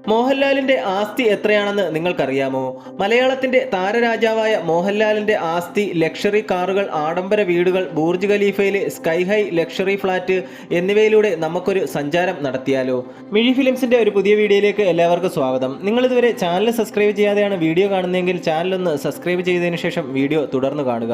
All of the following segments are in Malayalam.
മോഹൻലാലിന്റെ ആസ്തി എത്രയാണെന്ന് നിങ്ങൾക്കറിയാമോ? മലയാളത്തിന്റെ താരരാജാവായ മോഹൻലാലിന്റെ ആസ്തി ലക്ഷറി കാറുകൾ, ആഡംബര വീടുകൾ, ബൂർജ് ഖലീഫയിലെ സ്കൈ ഹൈ ലക്ഷറി ഫ്ലാറ്റ് എന്നിവയിലൂടെ നമുക്കൊരു സഞ്ചാരം നടത്തിയാലോ? മിഴി ഫിലിംസിന്റെ ഒരു പുതിയ വീഡിയോയിലേക്ക് എല്ലാവർക്കും സ്വാഗതം. നിങ്ങൾ ഇതുവരെ ചാനൽ സബ്സ്ക്രൈബ് ചെയ്യാതെയാണ് വീഡിയോ കാണുന്നതെങ്കിൽ ചാനലൊന്ന് സബ്സ്ക്രൈബ് ചെയ്തതിനു ശേഷം വീഡിയോ തുടർന്ന് കാണുക.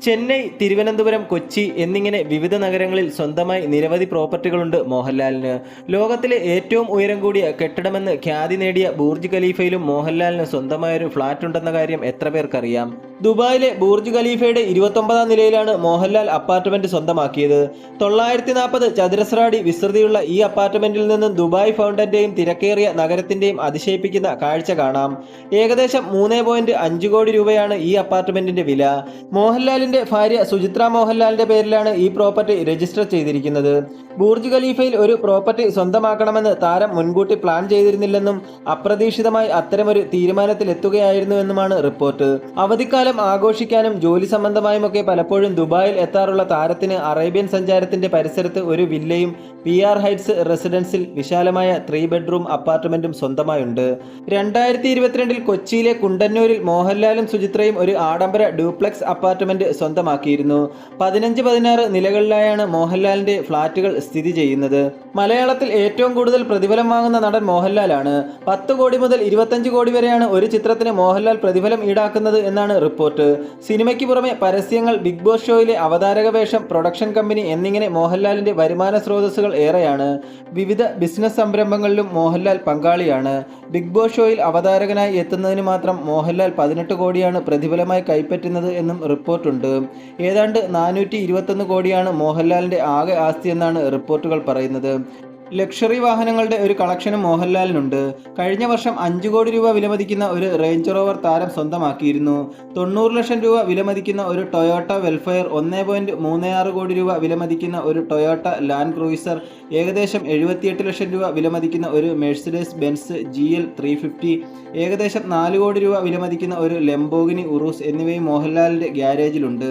ചെന്നൈ, തിരുവനന്തപുരം, കൊച്ചി എന്നിങ്ങനെ വിവിധ നഗരങ്ങളിൽ സ്വന്തമായി നിരവധി പ്രോപ്പർട്ടികളുണ്ട് മോഹൻലാലിന്. ലോകത്തിലെ ഏറ്റവും ഉയരം കൂടിയ കെട്ടിടമെന്ന് ഖ്യാതി നേടിയ ബൂർജ് ഖലീഫയിലും മോഹൻലാലിന് സ്വന്തമായൊരു ഫ്ളാറ്റ് ഉണ്ടെന്ന കാര്യം എത്ര പേർക്കറിയാം? ദുബായിലെ ബൂർജ് ഖലീഫയുടെ 29ാം നിലയിലാണ് മോഹൻലാൽ അപ്പാർട്ട്മെന്റ് സ്വന്തമാക്കിയത്. 940 ചതുരശ്ര അടി വിസ്തൃതിയുള്ള ഈ അപ്പാർട്ട്മെന്റിൽ നിന്നും ദുബായ് ഫൗണ്ടന്റെയും തിരക്കേറിയ നഗരത്തിന്റെയും അതിശയിപ്പിക്കുന്ന കാഴ്ച കാണാം. ഏകദേശം 3.5 കോടി രൂപയാണ് ഈ അപ്പാർട്ട്മെന്റിന്റെ വില. മോഹൻലാലിന്റെ ഭാര്യ സുചിത്ര മോഹൻലാലിന്റെ പേരിലാണ് ഈ പ്രോപ്പർട്ടി രജിസ്റ്റർ ചെയ്തിരിക്കുന്നത്. ബൂർജ് ഖലീഫയിൽ ഒരു പ്രോപ്പർട്ടി സ്വന്തമാക്കണമെന്ന് താരം മുൻകൂട്ടി പ്ലാൻ ചെയ്തിരുന്നില്ലെന്നും അപ്രതീക്ഷിതമായി അത്തരമൊരു തീരുമാനത്തിലെത്തുകയായിരുന്നുവെന്നുമാണ് റിപ്പോർട്ട്. അവധിക്കാലം ആഘോഷിക്കാനും ജോലി സംബന്ധമായുമൊക്കെ പലപ്പോഴും ദുബായിൽ എത്താറുള്ള താരത്തിന് അറേബ്യൻ സഞ്ചാരത്തിന്റെ പരിസരത്ത് ഒരു വില്ലയും PR ഹൈറ്റ്സ് റെസിഡൻസിൽ വിശാലമായ 3 ബെഡ്റൂം അപ്പാർട്ട്മെന്റും സ്വന്തമായുണ്ട്. 2022 കൊച്ചിയിലെ കുണ്ടന്നൂരിൽ മോഹൻലാലും സുചിത്രയും ഒരു ആഡംബര ഡ്യൂപ്ലെക്സ് അപ്പാർട്ട്മെന്റ് സ്വന്തമാക്കിയിരുന്നു. 15-16 നിലകളിലായാണ് മോഹൻലാലിന്റെ ഫ്ളാറ്റുകൾ സ്ഥിതി ചെയ്യുന്നത്. മലയാളത്തിൽ ഏറ്റവും കൂടുതൽ പ്രതിഫലം വാങ്ങുന്ന നടൻ മോഹൻലാലാണ്. 10 കോടി മുതൽ 25 കോടി വരെയാണ് ഒരു ചിത്രത്തിന് മോഹൻലാൽ പ്രതിഫലം ഈടാക്കുന്നത് എന്നാണ് റിപ്പോർട്ട്. സിനിമയ്ക്ക് പുറമെ പരസ്യങ്ങൾ, ബിഗ് ബോസ് ഷോയിലെ അവതാരക വേഷം, പ്രൊഡക്ഷൻ കമ്പനി എന്നിങ്ങനെ മോഹൻലാലിന്റെ വരുമാന സ്രോതസ്സുകൾ ഏറെയാണ്. വിവിധ ബിസിനസ് സംരംഭങ്ങളിലും മോഹൻലാൽ പങ്കാളിയാണ്. ബിഗ് ബോസ് ഷോയിൽ അവതാരകനായി എത്തുന്നതിന് മാത്രം മോഹൻലാൽ 18 കോടിയാണ് പ്രതിഫലമായി കൈപ്പറ്റുന്നത് എന്നും റിപ്പോർട്ടുണ്ട്. ഏതാണ്ട് 421 കോടിയാണ് മോഹൻലാലിന്റെ ആകെ ആസ്തി എന്നാണ് റിപ്പോർട്ടുകൾ പറയുന്നത്. ലക്ഷറി വാഹനങ്ങളുടെ ഒരു കളക്ഷനും മോഹൻലാലിനുണ്ട്. കഴിഞ്ഞ വർഷം 5 കോടി രൂപ വിലമതിക്കുന്ന ഒരു റേഞ്ച് റോവർ താരം സ്വന്തമാക്കിയിരുന്നു. 90 ലക്ഷം രൂപ വിലമതിക്കുന്ന ഒരു ടൊയോട്ട വെൽഫെയർ, 1.36 കോടി രൂപ വിലമതിക്കുന്ന ഒരു ടൊയോട്ട ലാൻഡ് ക്രൂയിസർ, ഏകദേശം 78 ലക്ഷം രൂപ വിലമതിക്കുന്ന ഒരു മെഴ്സിഡസ് ബെൻസ് GL 350, ഏകദേശം 4 കോടി രൂപ വിലമതിക്കുന്ന ഒരു ലംബോർഗിനി ഉറൂസ് എന്നിവയും മോഹൻലാലിന്റെ ഗ്യാരേജിലുണ്ട്.